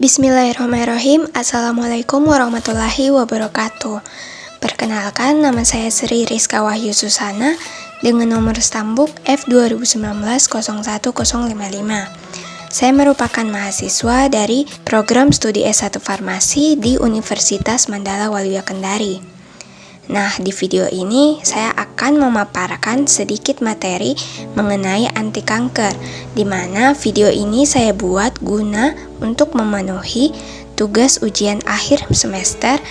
Bismillahirrahmanirrahim. Assalamualaikum warahmatullahi wabarakatuh. Perkenalkan, nama saya Sri Rizka Wahyu Susana dengan nomor stambuk F2019-01055. Saya merupakan mahasiswa dari program studi S1 Farmasi di Universitas Mandala Waluyo Kendari. Nah, di video ini saya akan memaparkan sedikit materi mengenai anti kanker, di mana video ini saya buat guna untuk memenuhi tugas ujian akhir semester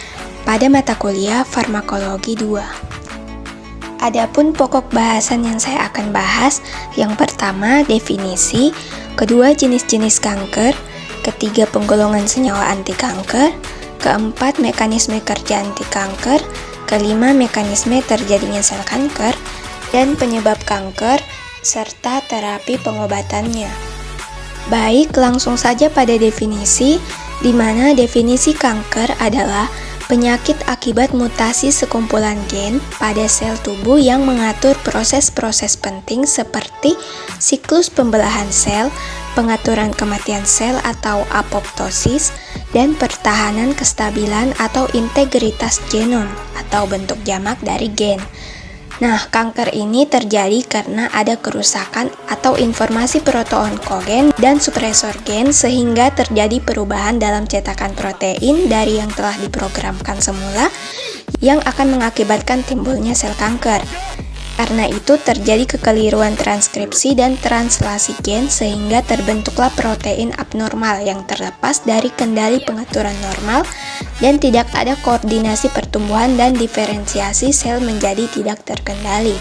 pada mata kuliah Farmakologi 2. Adapun pokok bahasan yang saya akan bahas, yang pertama definisi, kedua jenis-jenis kanker, ketiga penggolongan senyawa anti kanker, keempat mekanisme kerja anti kanker, kelima, mekanisme terjadinya sel kanker dan penyebab kanker, serta terapi pengobatannya. Baik, langsung saja pada definisi, di mana definisi kanker adalah penyakit akibat mutasi sekumpulan gen pada sel tubuh yang mengatur proses-proses penting seperti siklus pembelahan sel, pengaturan kematian sel atau apoptosis, dan pertahanan kestabilan atau integritas genom atau bentuk jamak dari gen. Nah, kanker ini terjadi karena ada kerusakan atau informasi proto-onkogen dan supresor gen sehingga terjadi perubahan dalam cetakan protein dari yang telah diprogramkan semula yang akan mengakibatkan timbulnya sel kanker. Karena itu terjadi kekeliruan transkripsi dan translasi gen sehingga terbentuklah protein abnormal yang terlepas dari kendali pengaturan normal dan tidak ada koordinasi pertumbuhan dan diferensiasi sel menjadi tidak terkendali.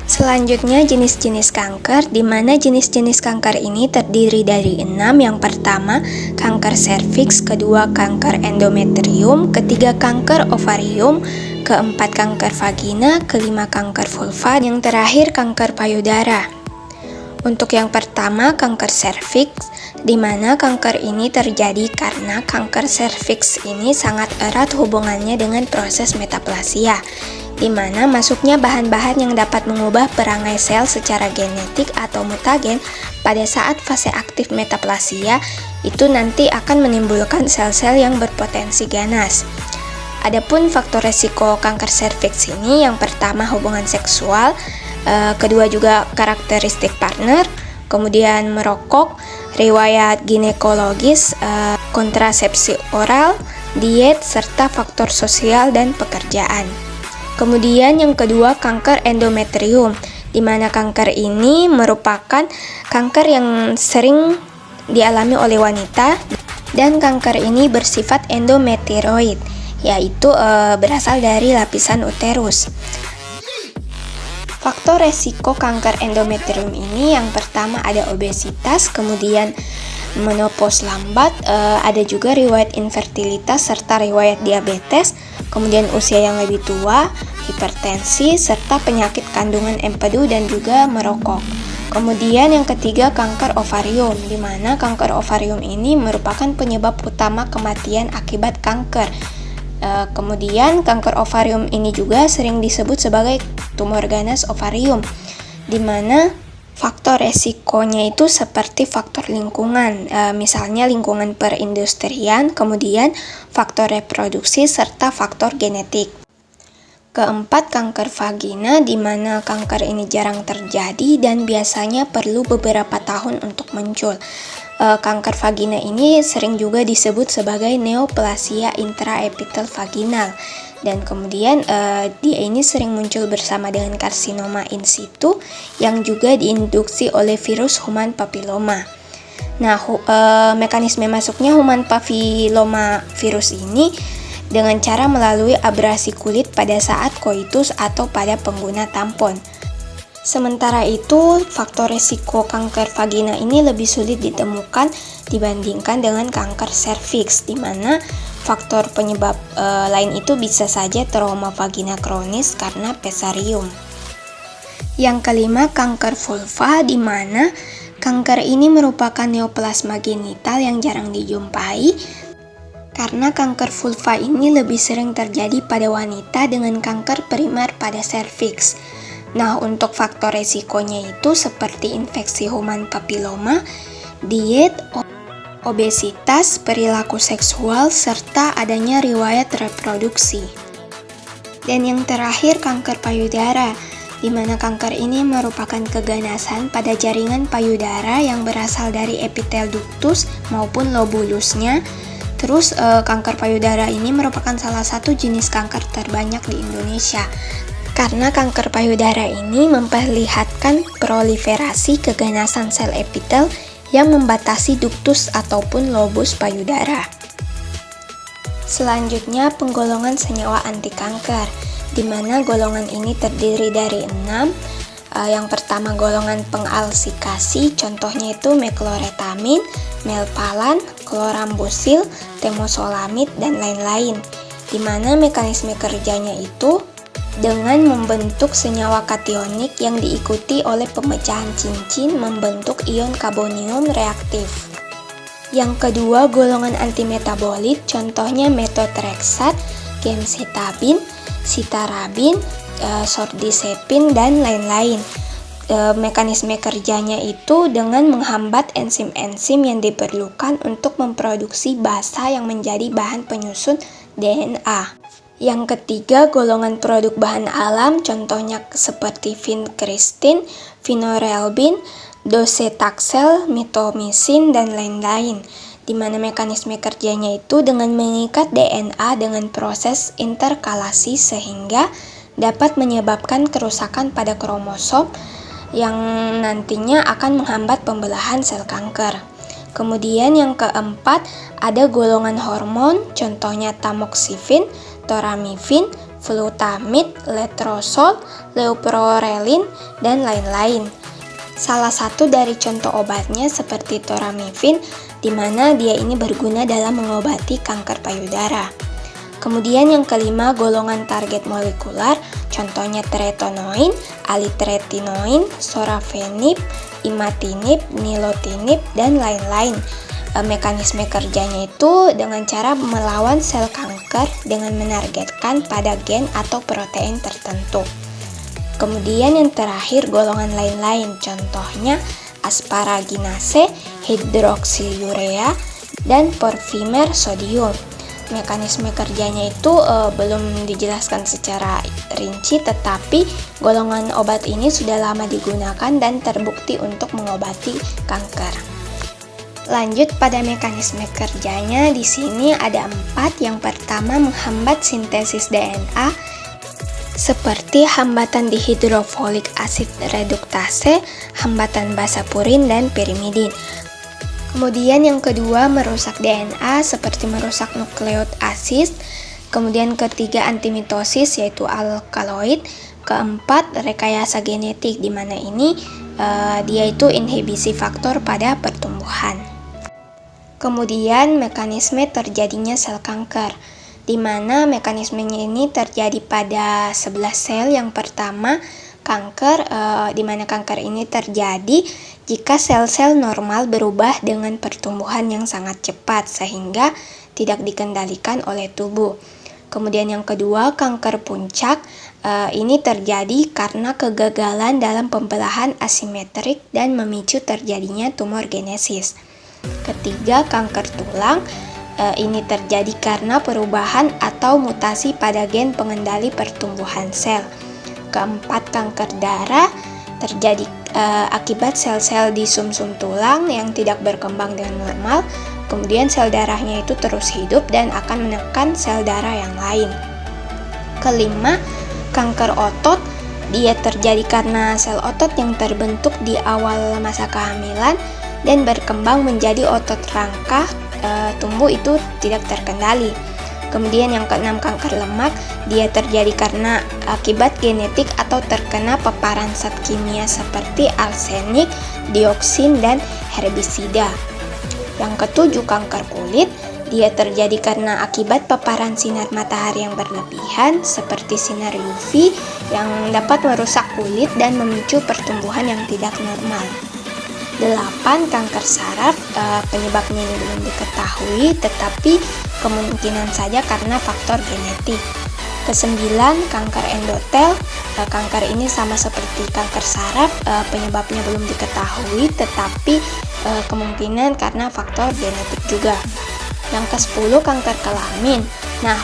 Selanjutnya jenis-jenis kanker, di mana jenis-jenis kanker ini terdiri dari 6. Yang pertama, kanker serviks, kedua kanker endometrium, ketiga kanker ovarium, keempat kanker vagina, kelima kanker vulva, yang terakhir kanker payudara. Untuk yang pertama, kanker serviks, di mana kanker ini terjadi karena kanker serviks ini sangat erat hubungannya dengan proses metaplasia, di mana masuknya bahan-bahan yang dapat mengubah perangai sel secara genetik atau mutagen pada saat fase aktif metaplasia itu nanti akan menimbulkan sel-sel yang berpotensi ganas. Adapun faktor resiko kanker serviks ini, yang pertama hubungan seksual, kedua juga karakteristik partner, kemudian merokok, riwayat ginekologis, kontrasepsi oral, diet, serta faktor sosial dan pekerjaan. Kemudian yang kedua kanker endometrium, di mana kanker ini merupakan kanker yang sering dialami oleh wanita dan kanker ini bersifat endometrioid, yaitu berasal dari lapisan uterus. Faktor resiko kanker endometrium ini yang pertama ada obesitas, kemudian menopause lambat, ada juga riwayat infertilitas serta riwayat diabetes, kemudian usia yang lebih tua, hipertensi, serta penyakit kandungan empedu dan juga merokok. Kemudian yang ketiga kanker ovarium, di mana kanker ovarium ini merupakan penyebab utama kematian akibat kanker. Kemudian kanker ovarium ini juga sering disebut sebagai tumor ganas ovarium, di mana faktor resikonya itu seperti faktor lingkungan, misalnya lingkungan perindustrian, kemudian faktor reproduksi serta faktor genetik. Keempat, kanker vagina, di mana kanker ini jarang terjadi dan biasanya perlu beberapa tahun untuk muncul. Kanker vagina ini sering juga disebut sebagai neoplasia intraepitel vaginal, dan kemudian dia ini sering muncul bersama dengan karsinoma in situ yang juga diinduksi oleh virus human papilloma. Nah, mekanisme masuknya human papilloma virus ini dengan cara melalui abrasi kulit pada saat koitus atau pada pengguna tampon. Sementara itu, faktor resiko kanker vagina ini lebih sulit ditemukan dibandingkan dengan kanker serviks, di mana faktor penyebab lain itu bisa saja trauma vagina kronis karena pesarium. Yang kelima, kanker vulva, di mana kanker ini merupakan neoplasma genital yang jarang dijumpai, karena kanker vulva ini lebih sering terjadi pada wanita dengan kanker primer pada serviks. Nah, untuk faktor resikonya itu seperti infeksi human papilloma, diet, obesitas, perilaku seksual, serta adanya riwayat reproduksi. Dan yang terakhir, kanker payudara, di mana kanker ini merupakan keganasan pada jaringan payudara yang berasal dari epitel ductus maupun lobulusnya. Terus kanker payudara ini merupakan salah satu jenis kanker terbanyak di Indonesia. Karena kanker payudara ini memperlihatkan proliferasi keganasan sel epitel yang membatasi ductus ataupun lobus payudara. Selanjutnya, penggolongan senyawa anti kanker, di mana golongan ini terdiri dari 6. Yang pertama, golongan pengalsikasi, contohnya itu mecloretamin, melpalan, klorambusil, temozolomid, dan lain-lain. Di mana mekanisme kerjanya itu dengan membentuk senyawa kationik yang diikuti oleh pemecahan cincin membentuk ion karbonium reaktif. Yang kedua, golongan antimetabolit, contohnya methotrexat, gemcitabin, citarabin, sordisepin, dan lain-lain. Mekanisme kerjanya itu dengan menghambat enzim-enzim yang diperlukan untuk memproduksi basa yang menjadi bahan penyusun DNA. Yang ketiga, golongan produk bahan alam, contohnya seperti vincristin, vinorelbin, docetaxel, mitomycin, dan lain-lain, di mana mekanisme kerjanya itu dengan mengikat DNA dengan proses interkalasi sehingga dapat menyebabkan kerusakan pada kromosom yang nantinya akan menghambat pembelahan sel kanker. Kemudian yang keempat, ada golongan hormon, contohnya tamoxifin, toramifin, flutamid, letrozol, leuprorelin, dan lain-lain. Salah satu dari contoh obatnya seperti toramifin, di mana dia ini berguna dalam mengobati kanker payudara. Kemudian yang kelima, golongan target molekular, contohnya tretinoin, alitretinoin, sorafenib, imatinib, nilotinib, dan lain-lain. Mekanisme kerjanya itu dengan cara melawan sel kanker dengan menargetkan pada gen atau protein tertentu. Kemudian yang terakhir, golongan lain-lain, contohnya asparaginase, hidroksilurea, dan porfimer sodium. Mekanisme kerjanya itu belum dijelaskan secara rinci, tetapi golongan obat ini sudah lama digunakan dan terbukti untuk mengobati kanker. Lanjut pada mekanisme kerjanya, di sini ada 4. Yang pertama, menghambat sintesis DNA seperti hambatan dihidrofolik asid reduktase, hambatan basa purin, dan pirimidin. Kemudian yang kedua, merusak DNA seperti merusak nukleot asid. Kemudian ketiga, antimitosis yaitu alkaloid. Keempat, rekayasa genetik, di mana ini dia itu inhibisi faktor pada pertumbuhan. Kemudian mekanisme terjadinya sel kanker, di mana mekanismenya ini terjadi pada 11 sel. Yang pertama, kanker, di mana kanker ini terjadi jika sel-sel normal berubah dengan pertumbuhan yang sangat cepat sehingga tidak dikendalikan oleh tubuh. Kemudian yang kedua, kanker puncak, ini terjadi karena kegagalan dalam pembelahan asimetrik dan memicu terjadinya tumor genesis. Ketiga, kanker tulang, ini terjadi karena perubahan atau mutasi pada gen pengendali pertumbuhan sel. Keempat, kanker darah terjadi akibat sel-sel di sumsum tulang yang tidak berkembang dengan normal. Kemudian sel darahnya itu terus hidup dan akan menekan sel darah yang lain. Kelima, kanker otot, dia terjadi karena sel otot yang terbentuk di awal masa kehamilan dan berkembang menjadi otot rangka tumbuh itu tidak terkendali. Kemudian yang keenam, kanker lemak, dia terjadi karena akibat genetik atau terkena paparan zat kimia seperti arsenik, dioksin, dan herbisida. Yang ketujuh, kanker kulit, dia terjadi karena akibat paparan sinar matahari yang berlebihan seperti sinar UV yang dapat merusak kulit dan memicu pertumbuhan yang tidak normal. 8. Kanker saraf, penyebabnya ini belum diketahui, tetapi kemungkinan saja karena faktor genetik. 9. Kanker endotel, kanker ini sama seperti kanker saraf, penyebabnya belum diketahui, tetapi kemungkinan karena faktor genetik juga. Yang ke-10, kanker kelamin. Nah,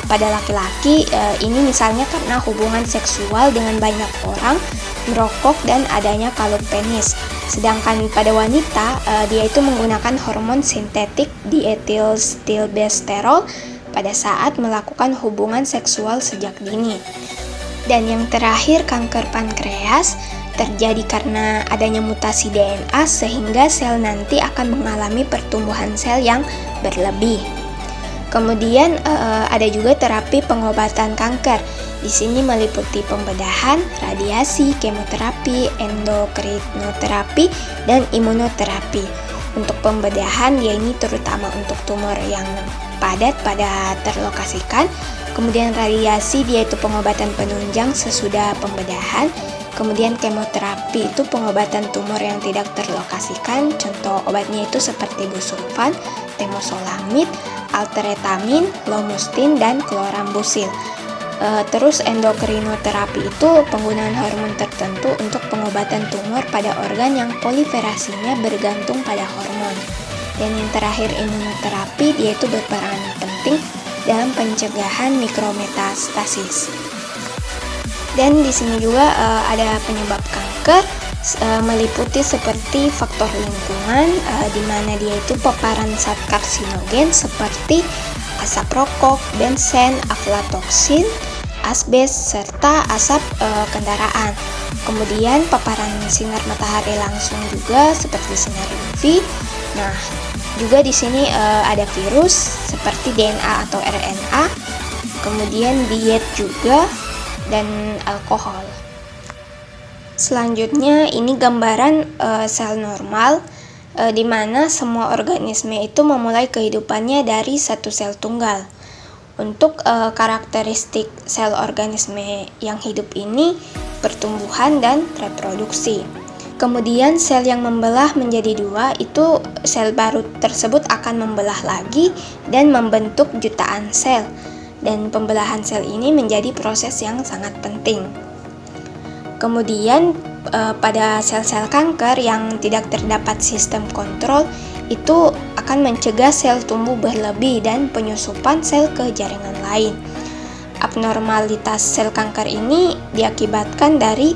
pada laki-laki ini misalnya karena hubungan seksual dengan banyak orang, merokok, dan adanya kalung penis. Sedangkan pada wanita, dia itu menggunakan hormon sintetik dietilstilbesterol pada saat melakukan hubungan seksual sejak dini. Dan yang terakhir, kanker pankreas terjadi karena adanya mutasi DNA sehingga sel nanti akan mengalami pertumbuhan sel yang berlebih. Kemudian ada juga terapi pengobatan kanker. Di sini meliputi pembedahan, radiasi, kemoterapi, endokrinoterapi, dan imunoterapi. Untuk pembedahan, ya ini terutama untuk tumor yang padat pada terlokasikan. Kemudian radiasi, dia itu pengobatan penunjang sesudah pembedahan. Kemudian kemoterapi itu pengobatan tumor yang tidak terlokasikan. Contoh obatnya itu seperti busulfan, temozolomid, alteretamin, lomustine, dan klorambusil. Terus endokrinoterapi itu penggunaan hormon tertentu untuk pengobatan tumor pada organ yang proliferasinya bergantung pada hormon. Dan yang terakhir, imunoterapi, dia itu berperan penting dalam pencegahan mikrometastasis. Dan di sini juga ada penyebab kanker, meliputi seperti faktor lingkungan, di mana dia itu paparan zat karsinogen seperti asap rokok, bensen, aflatoksin, asbes, serta asap kendaraan. Kemudian paparan sinar matahari langsung juga seperti sinar UV. Nah, juga di sini ada virus seperti DNA atau RNA. Kemudian diet juga, dan alkohol. Selanjutnya ini gambaran sel normal, di mana semua organisme itu memulai kehidupannya dari satu sel tunggal. Untuk karakteristik sel organisme yang hidup ini, pertumbuhan dan reproduksi. Kemudian sel yang membelah menjadi dua, itu sel baru tersebut akan membelah lagi dan membentuk jutaan sel. Dan pembelahan sel ini menjadi proses yang sangat penting. Kemudian pada sel-sel kanker yang tidak terdapat sistem kontrol itu akan mencegah sel tumbuh berlebih dan penyusupan sel ke jaringan lain. Abnormalitas sel kanker ini diakibatkan dari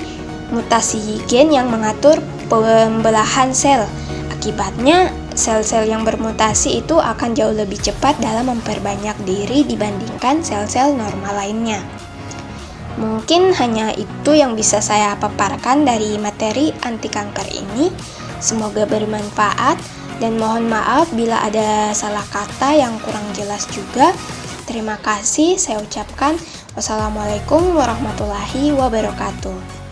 mutasi gen yang mengatur pembelahan sel. Akibatnya, sel-sel yang bermutasi itu akan jauh lebih cepat dalam memperbanyak diri dibandingkan sel-sel normal lainnya. Mungkin hanya itu yang bisa saya paparkan dari materi anti kanker ini. Semoga bermanfaat dan mohon maaf bila ada salah kata yang kurang jelas juga. Terima kasih saya ucapkan. Wassalamualaikum warahmatullahi wabarakatuh.